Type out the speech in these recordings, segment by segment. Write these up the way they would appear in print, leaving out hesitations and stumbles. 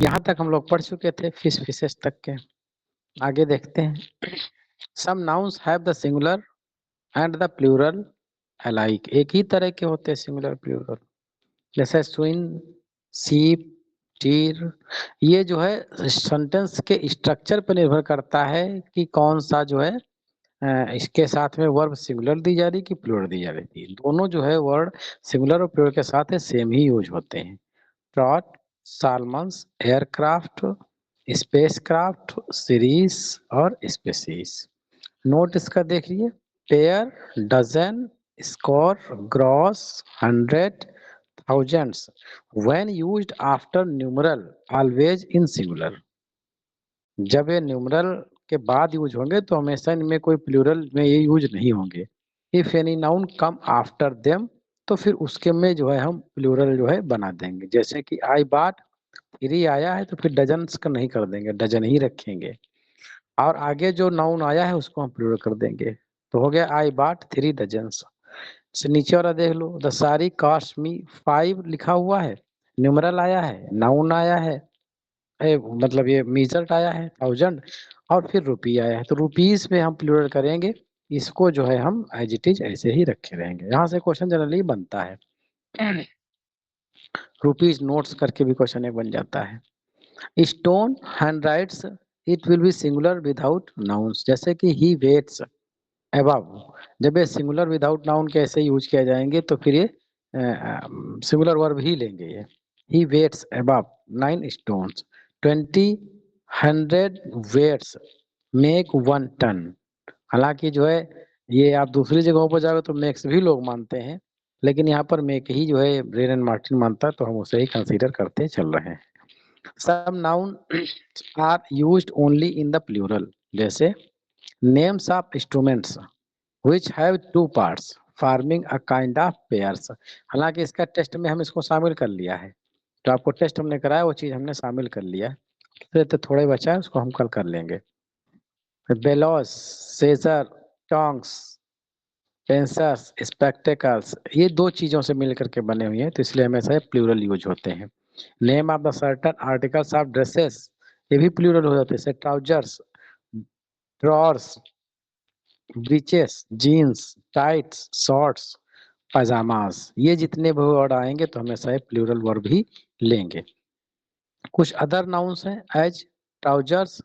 यहाँ तक हम लोग पढ़ चुके थे फिशेस तक के। आगे देखते हैं। Some nouns have the singular and the plural alike. एक ही तरह के होते हैं सिंगुलर प्लूरल, जैसे स्विन, सीप, टीर। ये जो है सेंटेंस के स्ट्रक्चर पर निर्भर करता है कि कौन सा जो है इसके साथ में वर्ब सिंगुलर दी जा रही कि प्लूरल दी जा रही थी। दोनों जो है वर्ड सिंगुलर और प्लूरल के साथ सेम ही यूज होते हैं। Trout, salmons, aircraft, spacecraft, series और स्पेसीज। नोट इसका देखिए। Pair, dozen, score, gross, 100, thousands when used after numeral always in singular। जब ये न्यूमरल के बाद यूज होंगे तो हमेशा इनमें कोई प्लूरल में ये यूज नहीं होंगे। If any noun come after them, तो फिर उसके में जो है हम प्लूरल जो है बना देंगे। जैसे कि आई बाट, 3 आया है तो फिर डजन्स का नहीं कर देंगे, डजन ही रखेंगे। और आगे जो नाउन आया है उसको हम प्लूरल कर देंगे, तो हो गया आई बाट 3 डजन्स। से नीचे वाला देख लो, द सारी कास्ट मी 5 लिखा हुआ है, न्यूमरल आया है, नाउन आया है, मतलब ये मीजर्ट आया है 1000, और फिर रुपी आया है, तो रुपीज में हम प्लूरल करेंगे। इसको जो है हम एज इट इज ऐसे ही रखे रहेंगे। यहाँ से क्वेश्चन जनरली बनता है। रुपीज नोट्स करके भी क्वेश्चन एक बन जाता है। Stone hand rights, it will be singular without nouns. जैसे कि ही वेट्स अबव, जब ये सिंगुलर विदाउट नाउन कैसे यूज किया जाएंगे तो फिर ये सिंगुलर वर्ब ही लेंगे ये। He weighs above 9 stones, 20 100 weights make 1 ton। हालांकि जो है ये आप दूसरी जगहों पर जाओगे तो मेक्स भी लोग मानते हैं, लेकिन यहाँ पर मेक ही जो है ब्रेन एंड मार्टिन मानता है, तो हम उसे ही कंसीडर करते चल रहे हैं। सब noun are used only in the plural, जैसे names of instruments which have 2 parts forming a kind of pairs। हालांकि इसका टेस्ट में हम इसको शामिल कर लिया है, तो आपको टेस्ट हमने कराया वो चीज हमने शामिल कर लिया, फिर तो थोड़े बचा है उसको हम कल कर लेंगे। बेलोस, सेजर, टोंग्स, पेंसर्स, स्पेक्टेकल्स, ये 2 चीजों से मिल करके बने हुए हैं, तो इसलिए हमेशा प्लूरल यूज होते हैं। Name of the certain articles of dresses, ये भी प्लूरल हो जाते हैं, जैसे trousers, drawers, breeches, jeans, tights, shorts, pyjamas. ये जितने भी वर्ड आएंगे तो हमेशा प्लूरल वर्ब ही लेंगे। कुछ अदर नाउन्स हैं, age, trousers,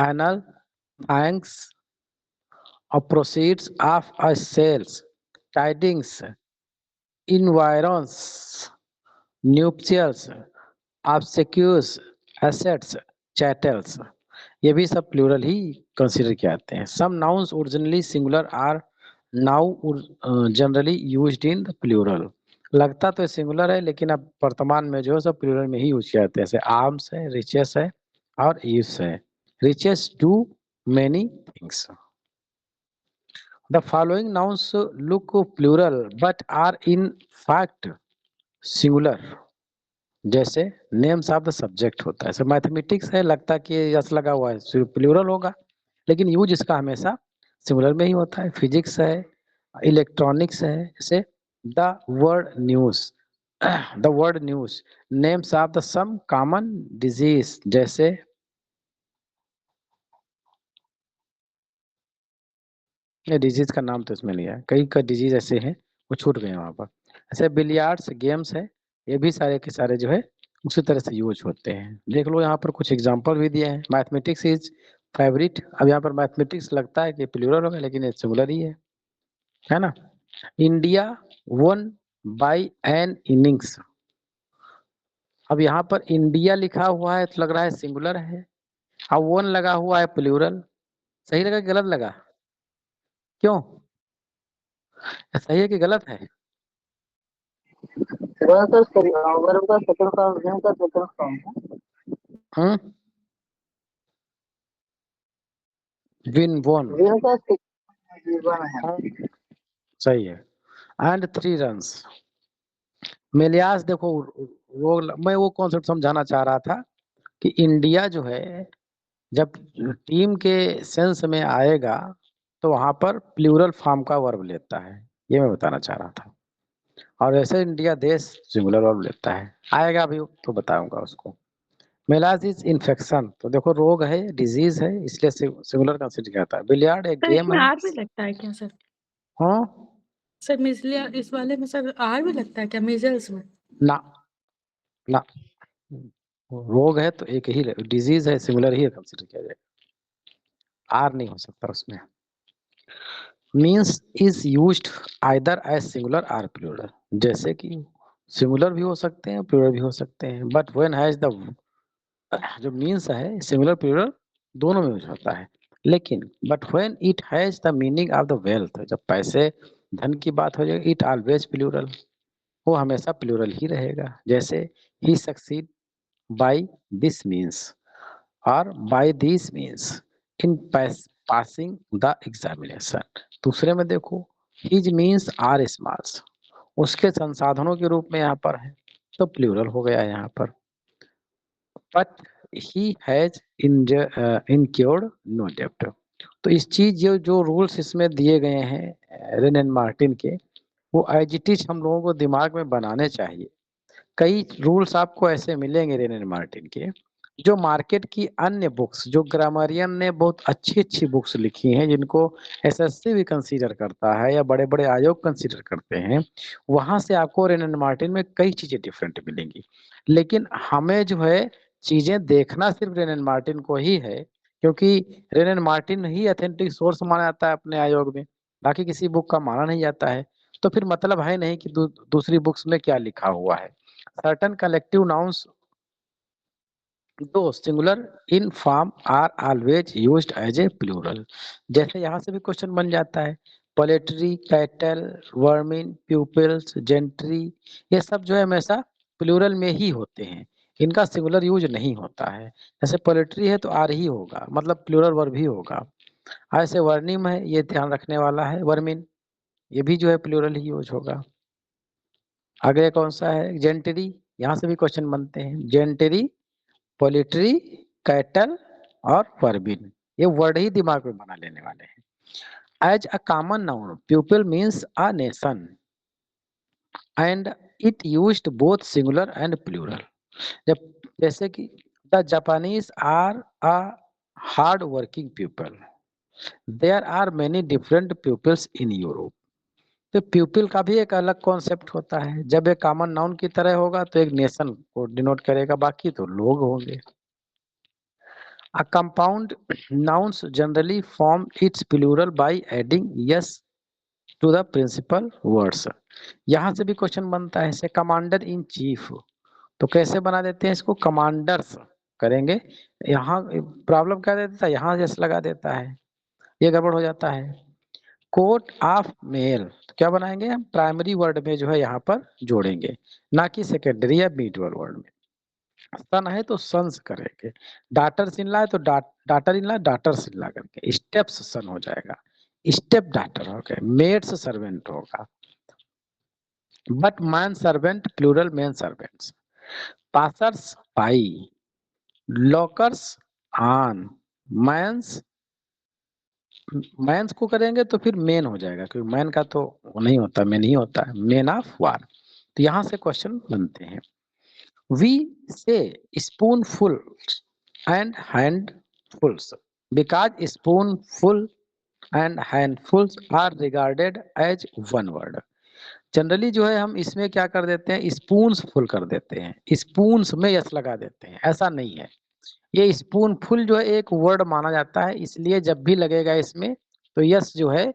annals, thanks, proceeds of a sales, tidings, environs, nuptials, obsequies, assets, chattels. ये भी सब प्लूरल ही कंसीडर किए जाते हैं। Some nouns originally singular are now generally used in the plural. लगता तो सिंगुलर है लेकिन अब वर्तमान में जो है सब प्लूरल में ही यूज किया जाता है, जैसे आर्म्स है, रिचेस है और यूज है। Riches do many things. The following nouns look plural but are in fact singular, जैसे नेम्स ऑफ द सब्जेक्ट होता है। मैथमेटिक्स है, लगता कि यस लगा हुआ है प्लूरल होगा, लेकिन यूज इसका हमेशा सिंगुलर में ही होता है। फिजिक्स है, इलेक्ट्रॉनिक्स है, जैसे the word news, the word news. Names of the some common disease, जैसे ये डिजीज का नाम तो इसमें नहीं है, कई का डिजीज ऐसे हैं वो छूट गए वहां पर। ऐसे बिलियार्ड्स गेम्स है, ये भी सारे के सारे जो है उसी तरह से यूज होते हैं। देख लो यहाँ पर कुछ एग्जांपल भी दिए हैं। मैथमेटिक्स इज फेवरेट, अब यहाँ पर मैथमेटिक्स लगता है कि प्लूरल होगा लेकिन ये सिंगुलर ही है ना। India one by an innings, अब यहाँ पर इंडिया लिखा हुआ है तो लग रहा है सिंगुलर है, अब वन लगा हुआ है प्लूरल। सही लगा कि गलत लगा? क्यों, सही है कि गलत है? वर्ब का सेकंड फॉर्म, नेम का सेकंड फॉर्म है। हम्म, विन वन, विन का जीवन है। सही है। And 3 runs. मेलियास देखो, वो मैं वो कॉन्सेप्ट समझाना चाह रहा था कि इंडिया जो है जब टीम के सेंस में आएगा तो वहां पर प्लूरल फॉर्म का वर्ब लेता है, ये मैं बताना चाह रहा था। और वैसे इंडिया देश सिंगुलर वर्ब लेता है, आएगा भी तो बताऊंगा उसको। मेलाज इज इन्फेक्शन, तो देखो रोग है, डिजीज है, इसलिए सिंगुलर कंसीडर किया जाता है। बिलियार्ड एक सर गेम इसमें है। आर भी लगता है क्या सर? हाँ सर मिसलिया इस वाले में सर आर भी लगता है क्या मीजल्स में? ना ना, रोग है तो एक ही, डिजीज है सिंगुलर ही कंसीडर किया जाएगा, आर नहीं हो सकता उसमें। Means is used either as singular or plural, जैसे कि सिंगुलर भी हो सकते हैं प्लूरल भी हो सकते हैं, बट व्हेन हैज द, जो मीन्स है सिंगुलर प्लूरल दोनों में यूज होता है, लेकिन but when it has the meaning of the wealth, जब पैसे धन की बात हो जाएगी, इट ऑलवेज प्लूरल, वो हमेशा प्लूरल ही रहेगा। जैसे ही सक्सीड बाय दिस मीन्स और by this means in passing the examination. दूसरे में देखो हिज मीन्स आर स्मॉल्स, उसके संसाधनों के रूप में यहाँ पर है, तो प्लूरल हो गया यहाँ पर। बट ही हैज इनक्योर्ड नो डेब्ट, तो इस चीज जो रूल्स इसमें दिए गए हैं रेन एंड मार्टिन के, वो एज इट इज हम लोगों को दिमाग में बनाने चाहिए। कई रूल्स आपको ऐसे मिलेंगे रेन एंड मार्टिन के, जो मार्केट की अन्य बुक्स, जो ग्रामरियन ने बहुत अच्छी अच्छी बुक्स लिखी हैं, जिनको एसएससी भी कंसीडर करता है या बड़े बड़े आयोग कंसीडर करते हैं, वहां से आपको रेन एंड मार्टिन में कई चीजें डिफरेंट मिलेंगी। लेकिन हमें जो है चीजें देखना सिर्फ रेन एंड मार्टिन को ही है, क्योंकि rain and Martin he authentic source माना जाता है अपने आयोग में, बाकी किसी बुक का माना नहीं जाता है। तो फिर मतलब है नहीं कि दूसरी बुक्स में क्या लिखा हुआ है। Certain collective nouns though singular in form are always used as a plural, जैसे यहाँ से भी क्वेश्चन बन जाता है, poultry, cattle, vermin, pupils, gentry, ये सब जो है हमेशा प्लूरल में ही होते हैं, इनका सिंगुलर यूज नहीं होता है। जैसे पोलेट्री है तो आर ही होगा, मतलब प्लूरल वर्ब ही होगा। ऐसे वर्निम है, ये ध्यान रखने वाला है, वर्मिन, ये भी जो है प्लूरल ही यूज होगा। आगे कौन सा है, जेंटरी, यहाँ से भी क्वेश्चन बनते हैं, जेंटरी, पोलिट्री, कैटल और वर्बिन, ये वर्ड ही दिमाग में बना लेने वाले हैं। As a common noun pupil means a nation and it used both singular and plural. जब जैसे कि the Japanese are a hard working people, there are many different peoples in Europe, तो प्यूपिल का भी एक अलग कॉन्सेप्ट होता है, जब एक कॉमन नाउन की तरह होगा तो एक नेशन को डिनोट करेगा, बाकी तो लोग होंगे। A compound nouns generally form its plural by adding yes to the principal words। यहाँ से भी क्वेश्चन बनता है, जैसे कमांडर इन चीफ, तो कैसे बना देते हैं इसको, कमांडर्स करेंगे, यहाँ प्रॉब्लम क्या देता है, यहाँ यस लगा देता है, ये गड़बड़ हो जाता है। कोट ऑफ मेल, तो क्या बनाएंगे हम, प्राइमरी वर्ड में जो है यहाँ पर जोड़ेंगे, ना कि सेकेंडरी या मिडल वर्ड में। सन है तो सन्स करेंगे, डाटर इन ला है तो डाटर इन ला, डाटर्स इन ला करके स्टेप्स सन हो जाएगा, स्टेप डाटर हो गए, मेड्स सर्वेंट होगा। But man servant plural man servants, passers by, lookers on, mans, mans को करेंगे तो फिर मेन हो जाएगा, क्योंकि मैन का तो नहीं होता, मैन ही होता है, मेन ऑफ वार। तो यहाँ से क्वेश्चन बनते हैं। वी से spoonful and handfuls because spoonful and handfuls are regarded as one word। Generally जो है हम इसमें क्या कर देते हैं, स्पून्स फुल कर देते हैं, स्पून्स में यस लगा देते हैं, ऐसा नहीं है। ये स्पून फुल जो है एक वर्ड माना जाता है, इसलिए जब भी लगेगा इसमें तो यस जो है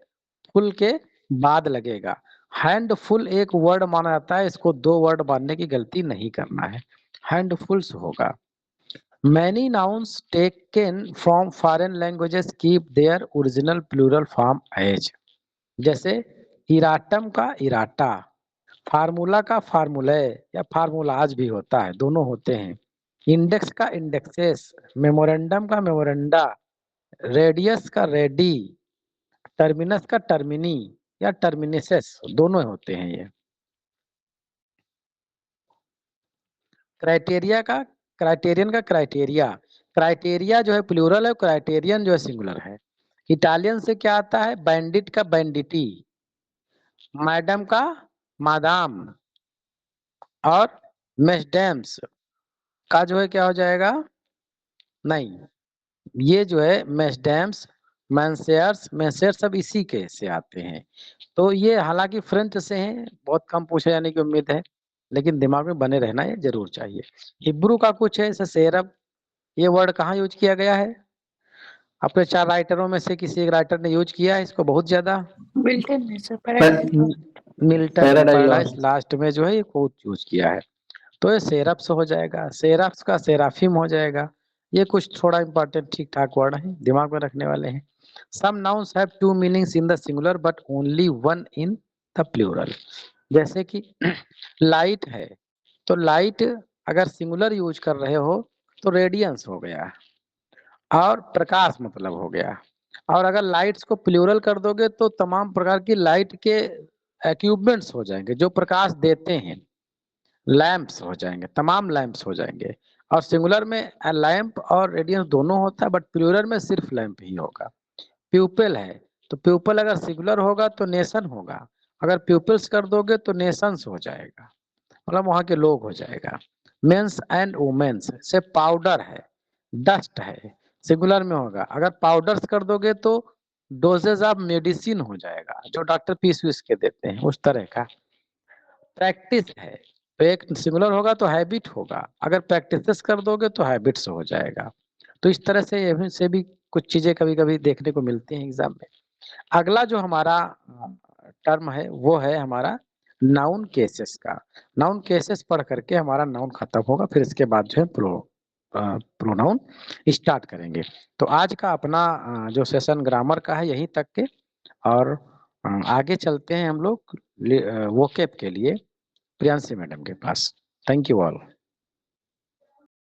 फुल के बाद लगेगा। हैंडफुल एक वर्ड माना जाता है, इसको दो वर्ड मानने की गलती नहीं करना है, हैंडफुल्स होगा। Many nouns taken from foreign languages keep their original plural form as, जैसे इराटम का इराटा, फार्मूला का फार्मूले या फार्मूलाज भी होता है, दोनों होते हैं। इंडेक्स का इंडेक्सेस, मेमोरेंडम का मेमोरेंडा, रेडियस का रेडी, टर्मिनस का टर्मिनी या टर्मिनेसेस, दोनों होते हैं ये। क्राइटेरिया का, क्राइटेरियन का क्राइटेरिया, क्राइटेरिया जो है प्लूरल है, क्राइटेरियन जो है सिंगुलर है। इटालियन से क्या आता है, बैंडिट का बैंडिटी, मैडम का मादाम और मेस्डेम्स, का जो है क्या हो जाएगा, नहीं, ये जो है मेस्डेम्स, मैंसेयर्स सब इसी के से आते हैं। तो ये हालांकि फ्रेंच से हैं, बहुत कम पूछे जाने की उम्मीद है, लेकिन दिमाग में बने रहना ये जरूर चाहिए। हिब्रू का कुछ है, जैसे सेरब, ये वर्ड कहाँ यूज किया गया है? अपने 4 राइटरों में से किसी एक राइटर ने यूज किया है इसको बहुत ज्यादा। मिल्टन ने सर, पैराडाइज लॉस्ट। मिल्टन ने Paradise पैराडाइज Lost। लास्ट में जो है ये कोट यूज किया है। तो ये सेरप्स हो जाएगा, सेरप्स का सेराफिम हो जाएगा। ये कुछ थोड़ा इंपॉर्टेंट ठीक ठाक वर्ड है, दिमाग में रखने वाले हैं। Some nouns have 2 meanings in the singular but only 1 in the plural. जैसे कि लाइट है, तो लाइट अगर सिंगुलर यूज कर रहे हो तो रेडियंस हो गया, और प्रकाश मतलब हो गया। और अगर लाइट्स को प्लूरल कर दोगे तो तमाम प्रकार की लाइट के इक्विपमेंट्स हो जाएंगे जो प्रकाश देते हैं, लैंप्स हो जाएंगे, तमाम लैंप्स हो जाएंगे। और सिंगुलर में लैंप और रेडियंस दोनों होता है, बट प्लूरल में सिर्फ लैंप ही होगा। प्यूपल है, तो प्यूपल अगर सिंगुलर होगा तो नेशन होगा, अगर प्यूपल्स कर दोगे तो नेशंस हो जाएगा, मतलब वहां के लोग हो जाएगा। मेंस एंड वुमेन्स से पाउडर है, डस्ट है, सिंगुलर में होगा, अगर पाउडर्स कर दोगे तो डोजेज ऑफ मेडिसिन हो जाएगा, जो डॉक्टर पीस वीस के देते हैं उस तरह का। प्रैक्टिस है, तो एक सिंगुलर होगा तो हैबिट होगा, अगर प्रैक्टिसेस कर दोगे तो हैबिट्स हो जाएगा। तो इस तरह से ये से भी कुछ चीजें कभी कभी देखने को मिलती हैं एग्जाम में। अगला जो हमारा टर्म है वो है हमारा नाउन केसेस का। नाउन केसेस पढ़ करके हमारा नाउन खत्म होगा, फिर इसके बाद जो है प्रोनाउन स्टार्ट करेंगे। तो आज का अपना जो सेशन ग्रामर का है यहीं तक के, और आगे चलते हैं हम लोग वोकेब के लिए प्रियांशी मैडम के पास। Thank you all.